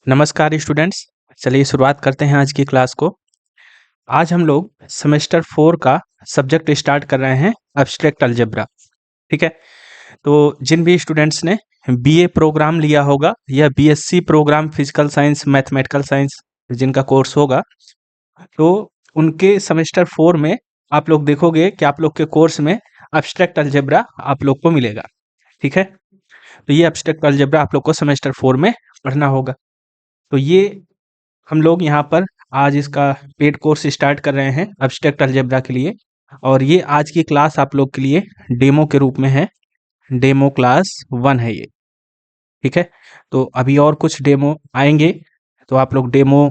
नमस्कार स्टूडेंट्स। चलिए शुरुआत करते हैं आज की क्लास को। आज हम लोग सेमेस्टर 4 का सब्जेक्ट स्टार्ट कर रहे हैं एब्स्ट्रैक्ट अलजेब्रा। ठीक है, तो जिन भी स्टूडेंट्स ने बीए प्रोग्राम लिया होगा या BSc programme physical science mathematical science जिनका कोर्स होगा, तो उनके सेमेस्टर 4 में आप लोग देखोगे कि आप लोग के कोर्स में एब्स्ट्रैक्ट अलजेब्रा आप लोग को मिलेगा। ठीक है, तो ये एब्स्ट्रैक्ट अलजेब्रा आप लोग को सेमेस्टर 4 में पढ़ना होगा। तो ये हम लोग यहाँ पर आज इसका पेड कोर्स स्टार्ट कर रहे हैं एब्स्ट्रैक्ट अलजेब्रा के लिए, और ये आज की क्लास आप लोग के लिए डेमो के रूप में है। डेमो क्लास 1 है ये। ठीक है, तो अभी और कुछ डेमो आएंगे, तो आप लोग डेमो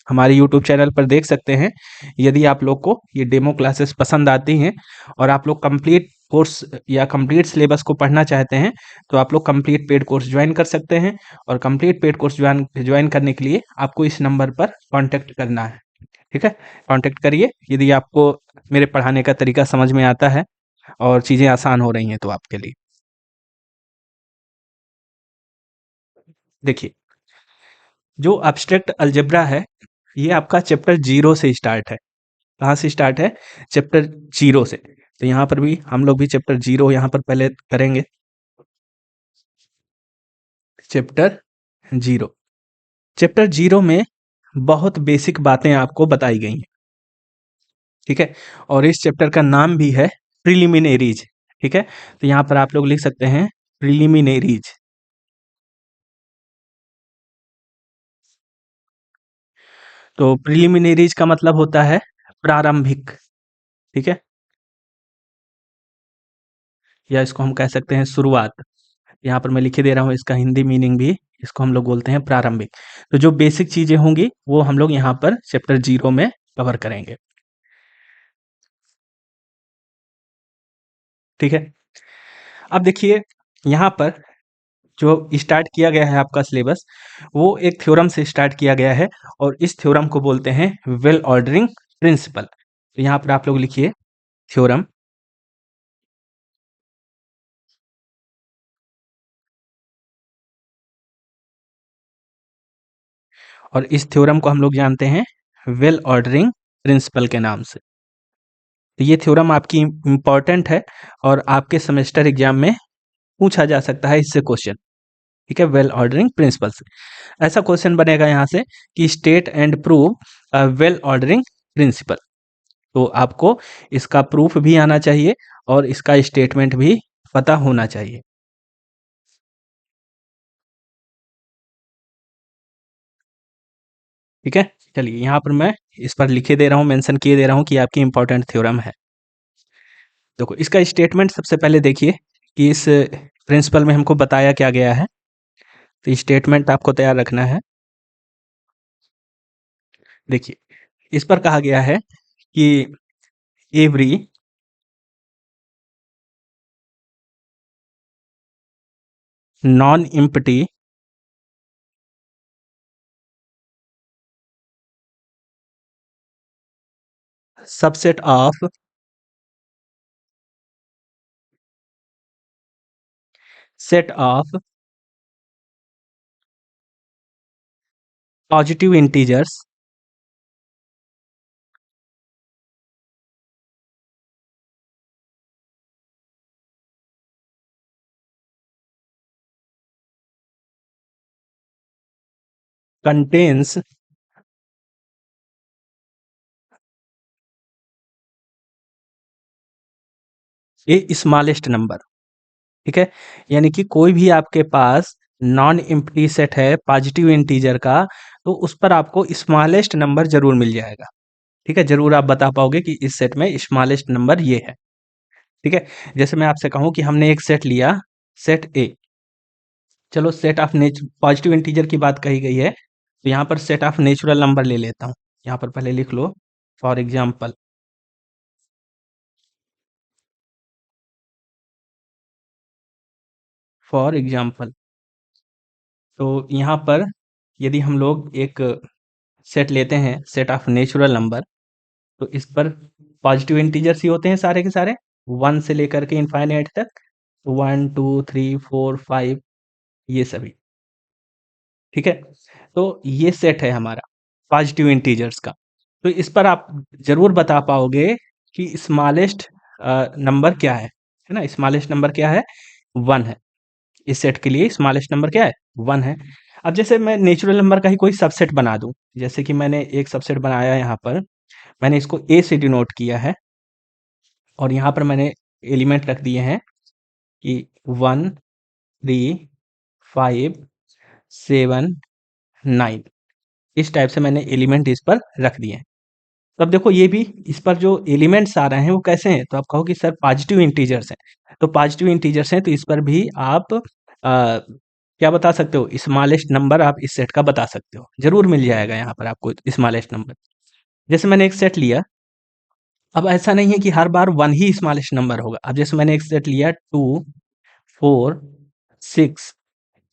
हमारे यूट्यूब चैनल पर देख सकते हैं। यदि आप लोग को ये डेमो क्लासेस पसंद आती हैं और आप लोग कंप्लीट कोर्स या कंप्लीट सिलेबस को पढ़ना चाहते हैं, तो आप लोग कंप्लीट पेड कोर्स ज्वाइन कर सकते हैं। और कंप्लीट पेड कोर्स ज्वाइन करने के लिए आपको इस नंबर पर कांटेक्ट करना है। ठीक है, कांटेक्ट करिए यदि आपको मेरे पढ़ाने का तरीका समझ में आता है और चीज़ें आसान हो रही हैं तो आपके लिए। देखिए, जो एब्स्ट्रैक्ट अलजेब्रा है ये आपका चैप्टर 0 से स्टार्ट है। कहाँ से स्टार्ट है? चैप्टर 0 से। तो यहाँ पर भी हम लोग भी चैप्टर 0 यहाँ पर पहले करेंगे। चैप्टर 0, चैप्टर 0 में बहुत बेसिक बातें आपको बताई गई हैं। ठीक है, और इस चैप्टर का नाम भी है प्रिलिमिनरीज। ठीक है, तो यहाँ पर आप लोग लिख सकते हैं प्रिलिमिनरीज। तो प्रिलिमिनरीज का मतलब होता है प्रारंभिक। ठीक है, या इसको हम कह सकते हैं शुरुआत। यहाँ पर मैं लिखे दे रहा हूँ इसका हिंदी मीनिंग भी। इसको हम लोग बोलते हैं प्रारंभिक। तो जो बेसिक चीजें होंगी वो हम लोग यहाँ पर चैप्टर 0 में कवर करेंगे। ठीक है, अब देखिए यहाँ पर जो स्टार्ट किया गया है आपका सिलेबस, वो एक थ्योरम से स्टार्ट किया गया है और इस थ्योरम को बोलते हैं वेल ऑर्डरिंग प्रिंसिपल। तो यहाँ पर आप लोग लिखिए थ्योरम। और इस थ्योरम को हम लोग जानते हैं वेल ऑर्डरिंग प्रिंसिपल के नाम से। तो ये थ्योरम आपकी इम्पॉर्टेंट है और आपके सेमेस्टर एग्जाम में पूछा जा सकता है इससे क्वेश्चन। ठीक है, वेल ऑर्डरिंग प्रिंसिपल से ऐसा क्वेश्चन बनेगा यहाँ से कि state and prove well ordering principle. तो आपको इसका प्रूफ भी आना चाहिए और इसका स्टेटमेंट भी पता होना चाहिए। ठीक है, चलिए यहाँ पर मैं इस पर लिखे दे रहा हूँ, मेंशन किए दे रहा हूँ कि आपकी इंपॉर्टेंट थ्योरम है। देखो इसका स्टेटमेंट सबसे पहले देखिए कि इस प्रिंसिपल में हमको बताया क्या गया है। तो स्टेटमेंट आपको तैयार रखना है। देखिए इस पर कहा गया है कि every non empty subset of set of positive integers contains A smallest number. ठीक है, यानी कि कोई भी आपके पास नॉन एम्प्टी सेट है पॉजिटिव इंटीजर का, तो उस पर आपको स्मॉलेस्ट नंबर जरूर मिल जाएगा। ठीक है, जरूर आप बता पाओगे कि इस सेट में स्मॉलेस्ट नंबर ये है। ठीक है, जैसे मैं आपसे कहूं कि हमने एक सेट लिया, सेट ए। चलो सेट ऑफ पॉजिटिव इंटीजर की बात कही गई है, तो यहाँ पर सेट ऑफ नेचुरल नंबर ले लेता हूँ। यहाँ पर पहले लिख लो फॉर एग्जाम्पल। फॉर एग्जाम्पल, तो यहाँ पर यदि हम लोग एक सेट लेते हैं, सेट ऑफ नेचुरल नंबर, तो इस पर पॉजिटिव इंटीजर्स ही होते हैं सारे के सारे, 1 से लेकर के इनफाइनाइट तक। 1 2 3 4 5 ये सभी। ठीक है, तो ये सेट है हमारा पॉजिटिव इंटीजर्स का। तो इस पर आप ज़रूर बता पाओगे कि स्मॉलेस्ट नंबर क्या है ना? स्मॉलेस्ट नंबर क्या है? 1 है। इस सेट के लिए स्मॉलेस्ट नंबर क्या है? 1 है। अब जैसे मैं नेचुरल नंबर का ही कोई सबसेट बना दूँ, जैसे कि मैंने एक सबसेट बनाया यहाँ पर, मैंने इसको ए से डिनोट किया है और यहाँ पर मैंने एलिमेंट रख दिए हैं कि 1, 3, 5, 7, 9 इस टाइप से मैंने एलिमेंट इस पर रख दिए हैं। तो अब देखो ये भी इस पर जो एलिमेंट्स आ रहे हैं वो कैसे हैं? तो आप कहो कि सर पॉजिटिव इंटीजर्स हैं। तो पॉजिटिव इंटीजर्स हैं तो इस पर भी आप क्या बता सकते हो? स्मॉलेस्ट नंबर आप इस सेट का बता सकते हो। ज़रूर मिल जाएगा यहाँ पर आपको स्मॉलेस्ट नंबर। जैसे मैंने एक सेट लिया, अब ऐसा नहीं है कि हर बार 1 ही स्मॉलेस्ट नंबर होगा। अब जैसे मैंने एक सेट लिया 2, 4, 6,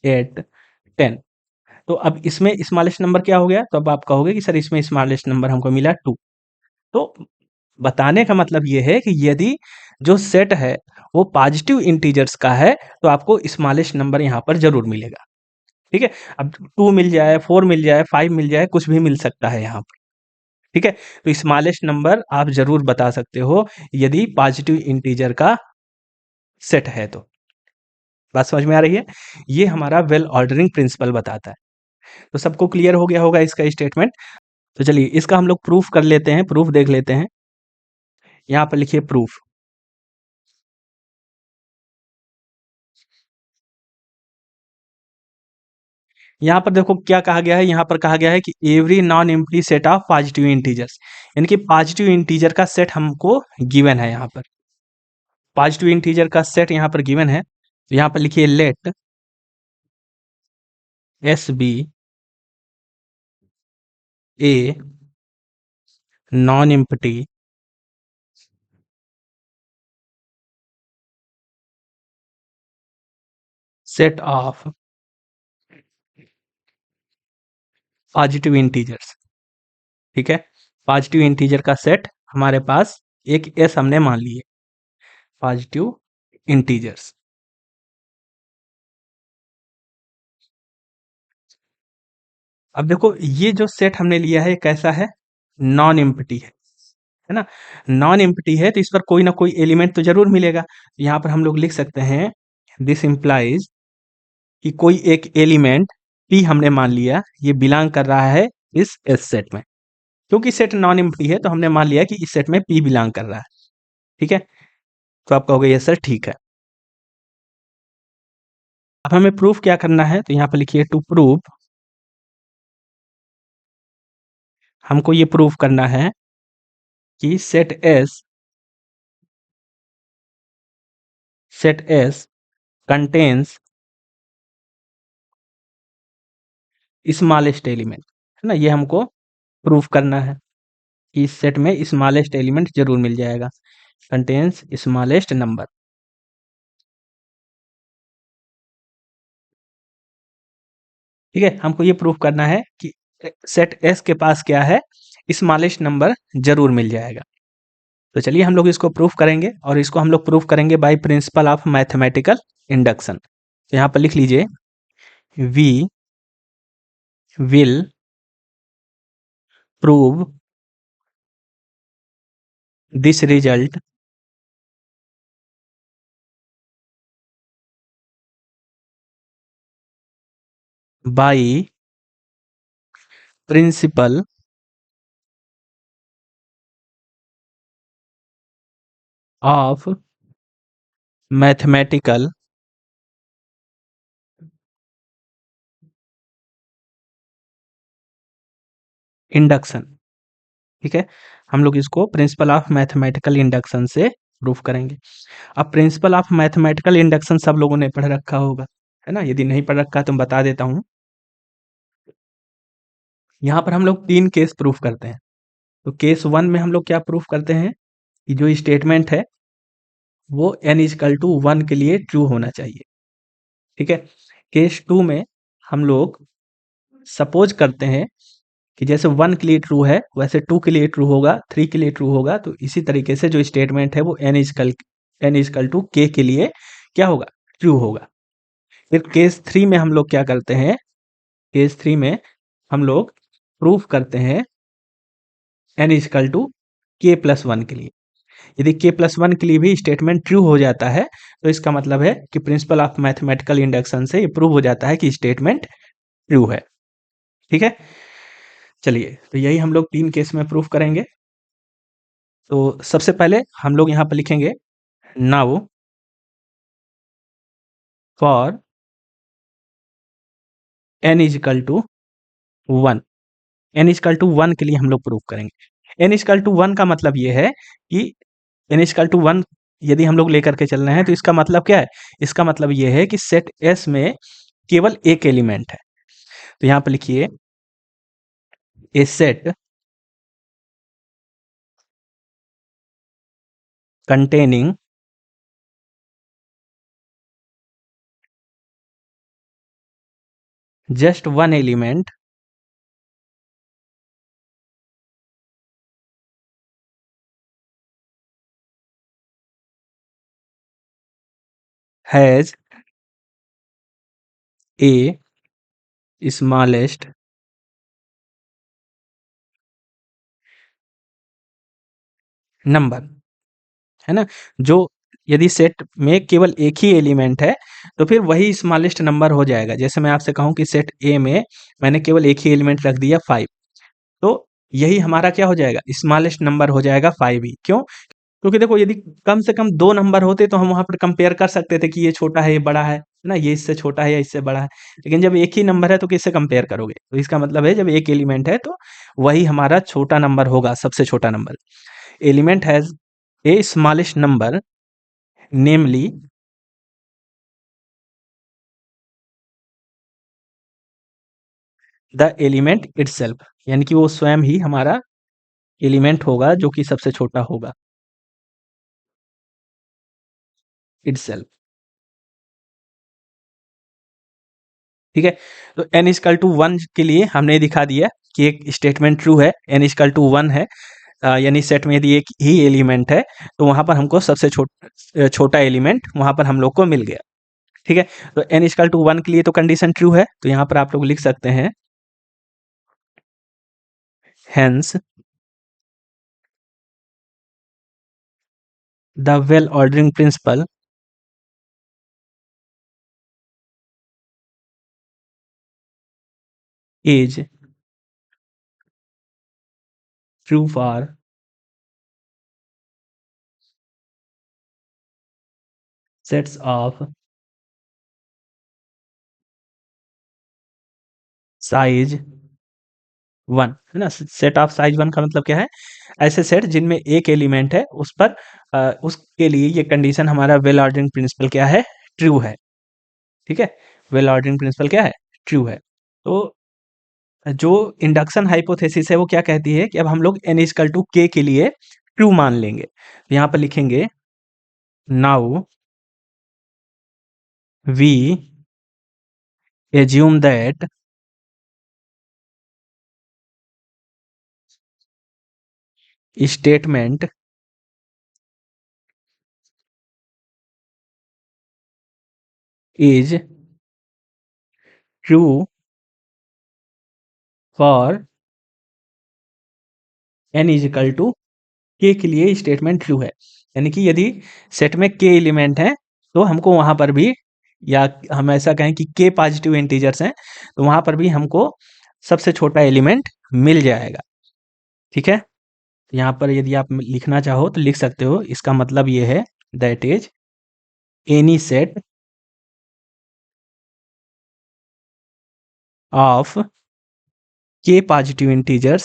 8, 10 तो अब इसमें स्मॉलेस्ट नंबर क्या हो गया? तो अब आप कहोगे कि सर इसमें स्मॉलेस्ट नंबर हमको मिला 2। तो बताने का मतलब ये है कि यदि जो सेट है वो पॉजिटिव इंटीजर्स का है तो आपको स्मॉलेस्ट नंबर यहाँ पर ज़रूर मिलेगा। ठीक है? अब 2 मिल जाए, 4 मिल जाए, 5 मिल जाए, कुछ भी मिल सकता है यहाँ पर। ठीक है? तो स्मॉलेस्ट नंबर आप ज़रूर बता सकते हो यदि पॉजिटिव इंटीजर का सेट है तो। बात समझ में आ रही है? ये हमारा वेल ऑर्डरिंग प्रिंसिपल बताता है। तो सबको क्लियर हो गया होगा इसका स्टेटमेंट। तो चलिए इसका हम लोग प्रूफ कर लेते हैं, प्रूफ देख लेते हैं। यहाँ पर लिखिए प्रूफ। यहाँ पर देखो क्या कहा गया है, यहाँ पर कहा गया है कि every non empty set of positive integers, यानी कि पॉजिटिव इंटीजर का सेट हमको गिवन है यहाँ पर। पॉजिटिव इंटीजर का सेट यहाँ पर गिवन है। तो यहाँ पर लिखिए let S be a non empty set of positive integers. ठीक है? पॉजिटिव इंटीजर का सेट हमारे पास एक एस हमने मान लिए, पॉजिटिव इंटीजर्स। अब देखो ये जो सेट हमने लिया है कैसा है? नॉन एम्प्टी है ना? नॉन एम्प्टी है तो इस पर कोई ना कोई एलिमेंट तो जरूर मिलेगा। यहाँ पर हम लोग लिख सकते हैं दिस इम्प्लाइज कि कोई एक एलिमेंट पी हमने मान लिया ये बिलोंग कर रहा है इस एस सेट में। क्योंकि सेट नॉन एम्प्टी है तो हमने मान लिया कि इस सेट में पी बिलोंग कर रहा है। ठीक है? तो आप कहोगे यस सर ठीक है। अब हमें प्रूफ क्या करना है? तो यहाँ पर लिखिए टू प्रूव। हमको ये प्रूफ करना है कि set S contains smallest element, है ना? ये हमको प्रूफ करना है कि इस सेट में स्मॉलेस्ट एलिमेंट जरूर मिल जाएगा, कंटेन्स स्मॉलेस्ट नंबर। ठीक है? हमको ये प्रूफ करना है कि सेट एस के पास क्या है? स्मॉलेस्ट नंबर जरूर मिल जाएगा। तो चलिए हम लोग इसको प्रूफ करेंगे और इसको हम लोग प्रूफ करेंगे by principle of mathematical induction. तो यहाँ पर लिख लीजिए we will prove this result by principle of mathematical induction. ठीक है? हम लोग इसको प्रिंसिपल ऑफ मैथमेटिकल इंडक्शन से प्रूफ करेंगे। अब प्रिंसिपल ऑफ मैथमेटिकल इंडक्शन सब लोगों ने पढ़ रखा होगा, है ना? यदि नहीं पढ़ रखा तो मैं बता देता हूँ। यहाँ पर हम लोग 3 केस प्रूफ करते हैं। तो केस 1 में हम लोग क्या प्रूफ करते हैं कि जो स्टेटमेंट है वो n इक्वल टू 1 के लिए ट्रू होना चाहिए। ठीक है? केस 2 में हम लोग सपोज करते हैं कि जैसे 1 के लिए ट्रू है वैसे 2 के लिए ट्रू होगा, 3 के लिए ट्रू होगा, तो इसी तरीके से जो स्टेटमेंट है वो n इक्वल टू k के लिए क्या होगा? ट्रू होगा। फिर केस 3 में हम लोग क्या करते हैं? केस 3 में हम लोग प्रूफ करते हैं n इज इक्वल टू के प्लस वन के लिए। यदि k प्लस वन के लिए भी स्टेटमेंट ट्रू हो जाता है तो इसका मतलब है कि प्रिंसिपल ऑफ मैथमेटिकल इंडक्शन से ये प्रूव हो जाता है कि स्टेटमेंट ट्रू है। ठीक है, चलिए तो यही हम लोग 3 केस में प्रूफ करेंगे। तो सबसे पहले हम लोग यहाँ पर लिखेंगे now for n is equal to 1। n is equal to 1 के लिए हम लोग प्रूफ करेंगे। n इज इक्वल टू 1 का मतलब ये है कि n इज इक्वल टू 1 यदि हम लोग लेकर के चल रहे हैं तो इसका मतलब क्या है? इसका मतलब ये है कि सेट S में केवल एक एलिमेंट है। तो यहाँ पर लिखिए a set containing just one element has a smallest number, है ना? जो यदि सेट में केवल एक ही एलिमेंट है तो फिर वही स्मॉलेस्ट नंबर हो जाएगा। जैसे मैं आपसे कहूँ कि सेट ए में मैंने केवल एक ही एलिमेंट रख दिया 5, तो यही हमारा क्या हो जाएगा? स्मॉलेस्ट नंबर हो जाएगा 5 ही। क्यों? क्योंकि देखो यदि कम से कम 2 नंबर होते तो हम वहाँ पर कंपेयर कर सकते थे कि ये छोटा है, ये बड़ा है ना? ये इससे छोटा है या इससे बड़ा है। लेकिन जब एक ही नंबर है तो किससे कंपेयर करोगे? तो इसका मतलब है जब एक एलिमेंट है तो वही हमारा छोटा नंबर होगा, सबसे छोटा number. Element has a smallest number namely the element itself, यानी कि वो स्वयं ही हमारा एलिमेंट होगा जो कि सबसे छोटा होगा, इटसेल्फ। ठीक है, तो n इक्वल टू 1 के लिए हमने दिखा दिया कि एक स्टेटमेंट ट्रू है, n इक्वल टू 1 है। यानी सेट में यदि एक ही एलिमेंट है तो वहां पर हमको सबसे छोटा एलिमेंट वहां पर हम लोग को मिल गया। ठीक है, तो n इक्वल टू 1 के लिए तो कंडीशन ट्रू है, तो यहाँ पर आप लोग लिख सकते हैं hence the well ordering principle is true for sets of size 1, है ना? सेट ऑफ साइज 1 का मतलब क्या है? ऐसे सेट जिनमें एक एलिमेंट है उस पर उसके लिए ये कंडीशन हमारा वेल ऑर्डरिंग प्रिंसिपल क्या है? ट्रू है। ठीक है, वेल ऑर्डरिंग प्रिंसिपल क्या है? ट्रू है। तो जो इंडक्शन हाइपोथेसिस है वो क्या कहती है कि अब हम लोग n इक्वल टू k के लिए ट्रू मान लेंगे। तो यहाँ पर लिखेंगे now we assume that statement is true for n is equal to k के लिए स्टेटमेंट ट्रू है। यानी कि यदि सेट में k एलिमेंट है तो हमको वहां पर भी, या हम ऐसा कहें कि k पॉजिटिव इंटीजर्स हैं तो वहां पर भी हमको सबसे छोटा एलिमेंट मिल जाएगा। ठीक है, यहाँ पर यदि आप लिखना चाहो तो लिख सकते हो। इसका मतलब ये है that is any set of k positive integers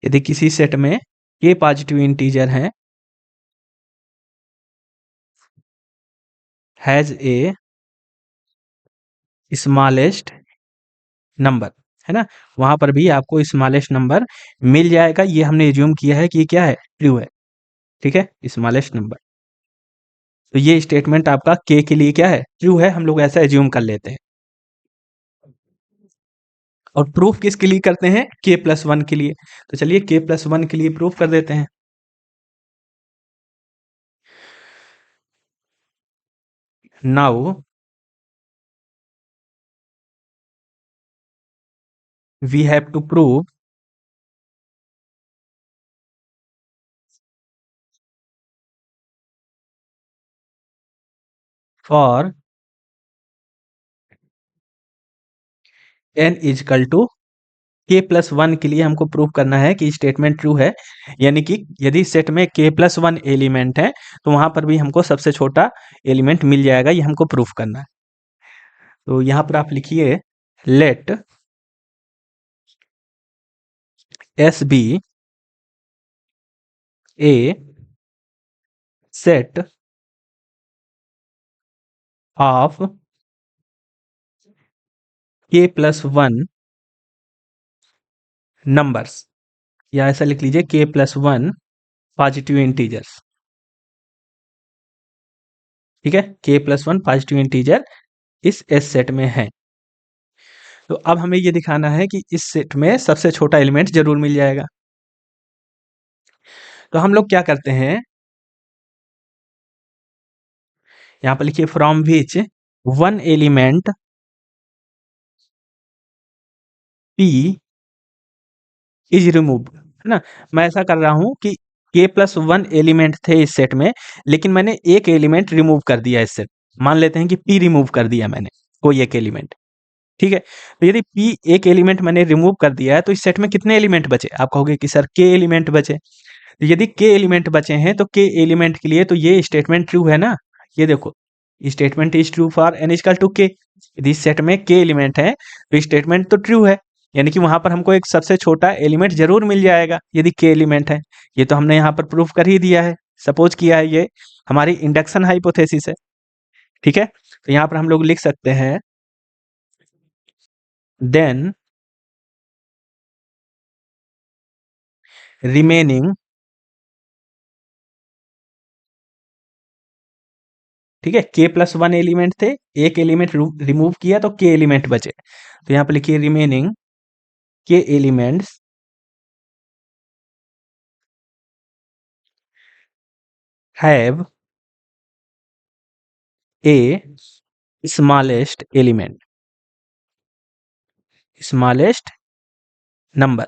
यदि किसी सेट में k पॉजिटिव इंटीजर हैं हैज ए स्मॉलेस्ट नंबर, है ना? वहां पर भी आपको स्मॉलेस्ट नंबर मिल जाएगा। ये हमने एज्यूम किया है कि ये क्या है? ट्रू है। ठीक है, स्मॉलेस्ट नंबर। तो ये स्टेटमेंट आपका k के लिए क्या है? ट्रू है। हम लोग ऐसा एज्यूम कर लेते हैं। और प्रूफ किसके लिए करते हैं? k प्लस 1 के लिए। तो चलिए k प्लस 1 के लिए प्रूफ कर देते हैं। now we have to prove for n is equal to k plus one के लिए हमको प्रूव करना है कि स्टेटमेंट ट्रू है, यानी कि यदि सेट में k प्लस वन एलिमेंट है तो वहां पर भी हमको सबसे छोटा एलिमेंट मिल जाएगा, ये हमको प्रूफ करना है। तो यहाँ पर आप लिखिए let S be a set of k plus one numbers, या ऐसा लिख लीजिए k plus one positive integers. ठीक है, k plus one positive integer इस एस सेट में है। तो अब हमें ये दिखाना है कि इस सेट में सबसे छोटा एलिमेंट जरूर मिल जाएगा। तो हम लोग क्या करते हैं, यहाँ पर लिखिए from which one element p is remove, है ना। मैं ऐसा कर रहा हूं कि k प्लस वन एलिमेंट थे इस सेट में, लेकिन मैंने एक एलिमेंट रिमूव कर दिया इस सेट। मान लेते हैं कि p रिमूव कर दिया मैंने कोई एक एलिमेंट। ठीक है, तो यदि p एक एलिमेंट मैंने रिमूव कर दिया है तो इस सेट में कितने एलिमेंट बचे? आप कहोगे कि सर k एलिमेंट बचे। तो यदि k एलिमेंट बचे हैं तो k एलिमेंट के लिए तो ये स्टेटमेंट ट्रू है ना। ये देखो, statement is true for n equal to k। यदि सेट में k एलिमेंट है तो स्टेटमेंट तो ट्रू है, यानी कि वहां पर हमको एक सबसे छोटा एलिमेंट जरूर मिल जाएगा यदि k एलिमेंट है। ये तो हमने यहाँ पर प्रूफ कर ही दिया है, सपोज किया है, ये हमारी इंडक्शन हाइपोथेसिस है। ठीक है, तो यहाँ पर हम लोग लिख सकते हैं देन रिमेनिंग, ठीक है, k प्लस वन एलिमेंट थे, एक एलिमेंट रिमूव किया तो k एलिमेंट बचे। तो यहाँ पर लिखिए remaining k elements have a smallest element, smallest number.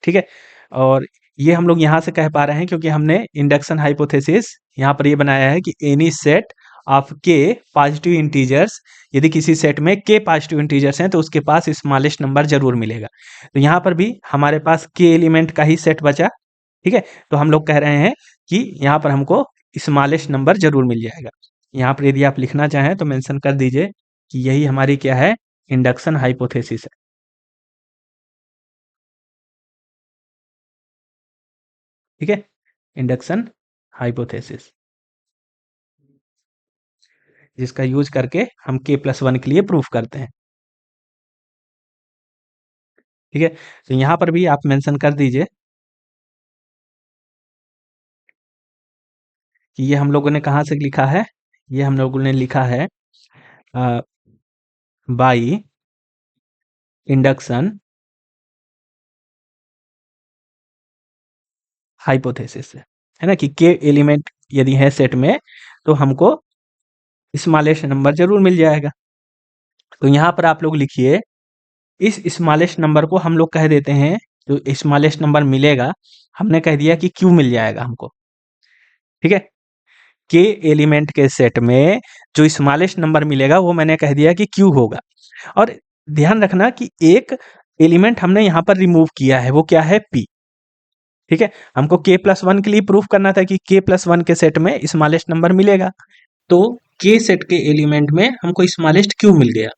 ठीक है, और ये हम लोग यहाँ से कह पा रहे हैं क्योंकि हमने इंडक्शन हाइपोथेसिस यहाँ पर ये बनाया है कि एनी सेट ऑफ के पॉजिटिव इंटीजर्स, यदि किसी सेट में के पॉजिटिव इंटीजर्स हैं तो उसके पास स्मॉलेस्ट नंबर जरूर मिलेगा। तो यहाँ पर भी हमारे पास के एलिमेंट का ही सेट बचा। ठीक है, तो हम लोग कह रहे हैं कि यहाँ पर हमको स्मॉलेस्ट नंबर जरूर मिल जाएगा। यहाँ पर यदि आप लिखना चाहें तो मेंशन कर दीजिए कि यही हमारी क्या है, इंडक्शन हाइपोथेसिस है। ठीक है, इंडक्शन हाइपोथेसिस, जिसका यूज करके हम k प्लस वन के लिए प्रूफ करते हैं। ठीक है, तो यहाँ पर भी आप मेंशन कर दीजिए कि ये हम लोगों ने कहाँ से लिखा है। ये हम लोगों ने लिखा है बाई इंडक्शन हाइपोथेसिस से, है ना, कि k एलिमेंट यदि है सेट में तो हमको स्मॉलेस्ट नंबर जरूर मिल जाएगा। तो यहाँ पर आप लोग लिखिए इस स्मॉलेस्ट नंबर को हम लोग कह देते हैं, जो स्मॉलेस्ट नंबर मिलेगा हमने कह दिया कि q मिल जाएगा हमको। ठीक है, के एलिमेंट के सेट में जो स्मॉलेस्ट नंबर मिलेगा वो मैंने कह दिया कि क्यू होगा। और ध्यान रखना कि एक एलिमेंट हमने यहाँ पर रिमूव किया है, वो क्या है, पी। ठीक है, हमको के प्लस वन के लिए प्रूफ करना था कि के प्लस वन के सेट में स्मॉलेस्ट नंबर मिलेगा, तो के सेट के एलिमेंट में हमको स्मॉलेस्ट क्यू मिल गया,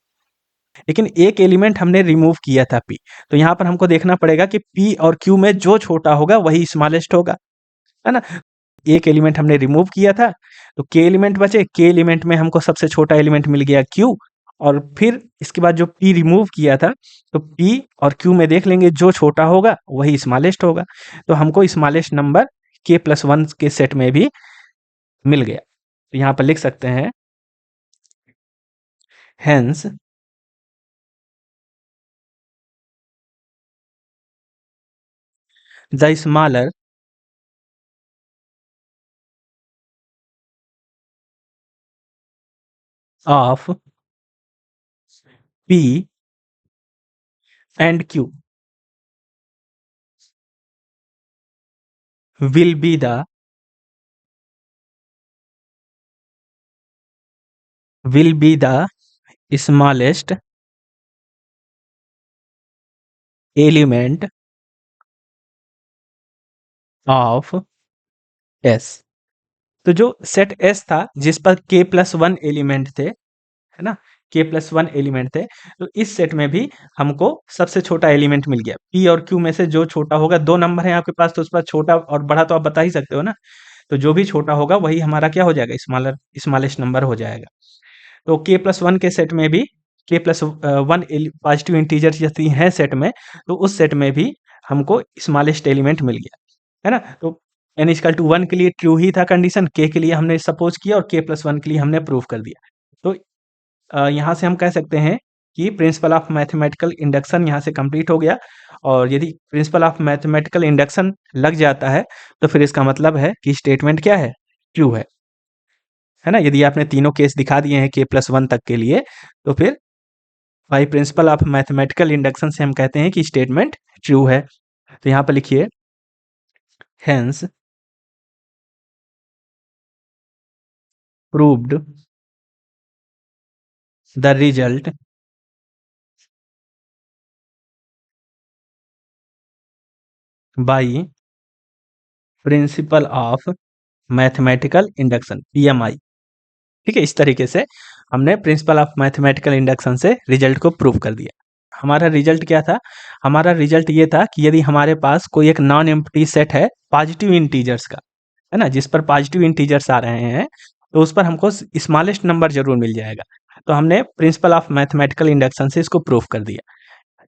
लेकिन एक एलिमेंट हमने रिमूव किया था पी। तो यहाँ पर हमको देखना पड़ेगा कि पी और क्यू में जो छोटा होगा वही स्मॉलेस्ट होगा, है ना। एक एलिमेंट हमने रिमूव किया था तो के एलिमेंट बचे, के एलिमेंट में हमको सबसे छोटा एलिमेंट मिल गया क्यू, और फिर इसके बाद जो पी रिमूव किया था तो पी और क्यू में देख लेंगे जो छोटा होगा वही स्मॉलेस्ट होगा। तो हमको स्मॉलेस्ट नंबर के प्लस वन के सेट में भी मिल गया। तो यहाँ पर लिख सकते हैं hence the smaller of P and Q will be the smallest element of S। तो जो सेट S था जिस पर k+1 एलिमेंट थे, है ना, k+1 एलिमेंट थे, तो इस सेट में भी हमको सबसे छोटा एलिमेंट मिल गया। P और Q में से जो छोटा होगा, 2 नंबर हैं आपके पास तो उस पर छोटा और बड़ा तो आप बता ही सकते हो ना, तो जो भी छोटा होगा वही हमारा क्या हो जाएगा, स्मॉलेस्ट नंबर हो जाएगा। तो k+1 के सेट में भी k+1 पॉजिटिव इंटीजर यदि हैं सेट में, तो उस सेट में भी हमको स्मॉलेस्ट एलिमेंट मिल गया, है ना। तो n=1 के लिए ट्रू ही था कंडीशन, k के लिए हमने सपोज किया और k+1 के लिए हमने प्रूव कर दिया। तो यहाँ से हम कह सकते हैं कि प्रिंसिपल ऑफ मैथमेटिकल इंडक्शन यहाँ से कंप्लीट हो गया। और यदि प्रिंसिपल ऑफ मैथमेटिकल इंडक्शन लग जाता है तो फिर इसका मतलब है कि स्टेटमेंट क्या है, ट्रू है ना। यदि आपने तीनों केस दिखा दिए हैं k+1 तक के लिए, तो फिर by principal of mathematical induction से हम कहते हैं कि स्टेटमेंट ट्रू है। तो यहाँ पर लिखिए hence proved the result by principal of mathematical induction PMI। ठीक है, इस तरीके से हमने प्रिंसिपल ऑफ मैथमेटिकल इंडक्शन से रिजल्ट को प्रूव कर दिया। हमारा रिजल्ट क्या था, हमारा रिजल्ट ये था कि यदि हमारे पास कोई एक नॉन एम्प्टी सेट है पॉजिटिव इंटीजर्स का, है ना, जिस पर पॉजिटिव इंटीजर्स आ रहे हैं, तो उस पर हमको स्मॉलेस्ट नंबर जरूर मिल जाएगा। तो हमने प्रिंसिपल ऑफ मैथमेटिकल इंडक्शन से इसको प्रूव कर दिया।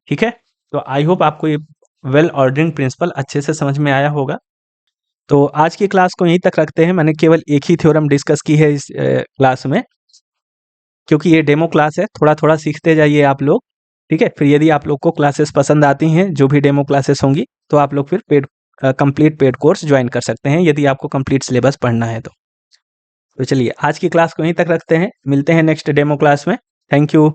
ठीक है, तो आई होप आपको ये वेल ऑर्डरिंग प्रिंसिपल अच्छे से समझ में आया होगा। तो आज की क्लास को यहीं तक रखते हैं। मैंने केवल एक ही थ्योरम डिस्कस की है इस क्लास में, क्योंकि ये डेमो क्लास है, थोड़ा थोड़ा सीखते जाइए आप लोग। ठीक है, फिर यदि आप लोग को क्लासेस पसंद आती हैं, जो भी डेमो क्लासेस होंगी, तो आप लोग फिर कंप्लीट पेड कोर्स ज्वाइन कर सकते हैं यदि आपको कंप्लीट सिलेबस पढ़ना है तो चलिए आज की क्लास को यहीं तक रखते हैं, मिलते हैं नेक्स्ट डेमो क्लास में। Thank you.